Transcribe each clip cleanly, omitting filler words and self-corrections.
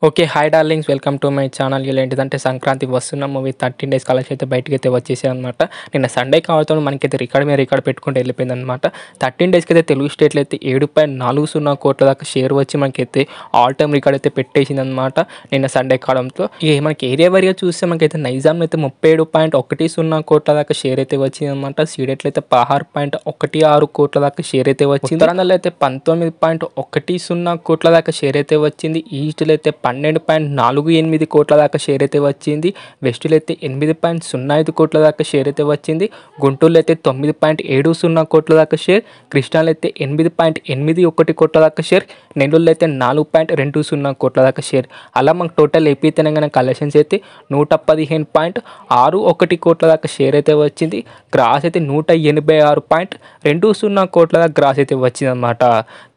Okay. Hi darlings, welcome to my channel. ఏంటిదంటే సంక్రాంతి వస్తున్న movie 13 days collection అయితే బయటకైతే వచ్చేసాయనమాట. నిన్న సండే కావడంతో మనకైతే రికార్డ్ మీద రికార్డ్ పెట్టుకుంటూ వెళ్ళిపోయిందనమాట. 13 డేస్కి అయితే తెలుగు స్టేట్లో అయితే 7.40 కోట్ల దాకా షేర్ వచ్చి మనకైతే ఆల్ టైమ్ రికార్డ్ అయితే పెట్టేసిందనమాట నిన్న సండే కావడంతో. ఇక మనకి ఏరియా వారీగా చూస్తే మనకైతే నైజాంలో అయితే 37.10 కోట్ల దాకా షేర్ అయితే వచ్చిందనమాట. సీడెట్లో అయితే 16.16 కోట్ల దాకా షేర్ అయితే వచ్చింది. ఉత్తరాంధ్రలో అయితే 19.10 కోట్ల దాకా షేర్ అయితే వచ్చింది. ఈస్ట్లో అయితే 12.48 కోట్ల దాకా షేర్ అయితే వచ్చింది. వెస్ట్లో అయితే 8.05 కోట్ల దాకా షేర్ అయితే వచ్చింది. గుంటూరులో అయితే 9.70 కోట్ల దాకా షేర్. కృష్ణాలో అయితే 8.81 కోట్ల దాకా షేర్. నెల్లూరులో అయితే 4.20 కోట్ల దాకా షేర్. అలా మనకు టోటల్ ఏపీ తెలంగాణ కలెక్షన్స్ అయితే 115.61 కోట్ల దాకా షేర్ అయితే వచ్చింది. గ్రాస్ అయితే 186.20 కోట్ల దాకా గ్రాస్ అయితే వచ్చింది అనమాట.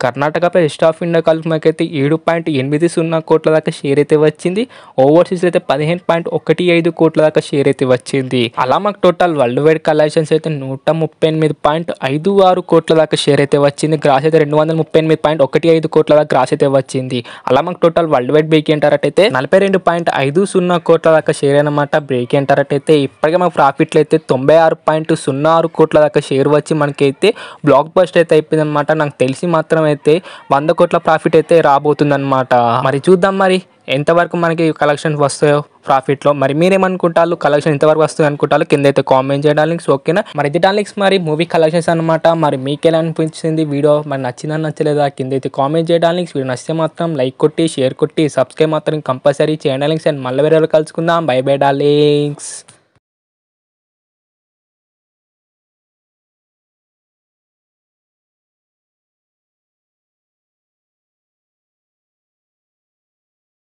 కర్ణాటక రెస్ట్ ఆఫ్ ఇండియా కలిపి మనకైతే 7.80 కోట్ల దాకా షేర్ అయితే వచ్చింది. ఓవర్సీస్ అయితే 15.15 కోట్ల దాకా షేర్ అయితే వచ్చింది. అలా మాకు టోటల్ వరల్డ్ వైడ్ కలెక్షన్స్ అయితే 138.56 కోట్ల దాకా షేర్ అయితే వచ్చింది. గ్రాస్ అయితే 238.15 కోట్ల దాకా గ్రాస్ అయితే వచ్చింది. అలా మాకు టోటల్ వరల్డ్ వైడ్ బ్రేక్ ఏంటారటైతే 42.50 కోట్ల దాకా షేర్ అనమాట. బ్రేక్ ఏంటారటైతే ఇప్పటికే మాకు ప్రాఫిట్లు అయితే 96.06 కోట్ల దాకా షేర్ వచ్చి మనకైతే బ్లాక్ బస్ట్ అయితే అయిపోయింది అనమాట. నాకు తెలిసి మాత్రం అయితే 100 కోట్ల ప్రాఫిట్ అయితే రాబోతుంది అనమాట. మరి చూద్దాం మరి ఎంతవరకు మనకి కలెక్షన్స్ వస్తాయో ప్రాఫిట్లో. మరి మీరేమనుకుంటారు, కలెక్షన్ ఎంతవరకు వస్తుంది అనుకుంటారు కింద అయితే కామెంట్ చేయడానికి. ఓకేనా, మరి ఇది డార్లింగ్స్ మరి మూవీ కలెక్షన్స్ అనమాట. మరి మీకు ఎలా అనిపించింది వీడియో, మరి నచ్చిందా నచ్చలేదా కింద అయితే కామెంట్ చేయడానికి. వీడియో నచ్చితే మాత్రం లైక్ కొట్టి షేర్ కొట్టి సబ్స్క్రైబ్ మాత్రం కంపల్సరీ చేయండి డార్లింగ్స్. అండ్ మళ్ళీ వేరే కలుసుకుందాం. By by darlings.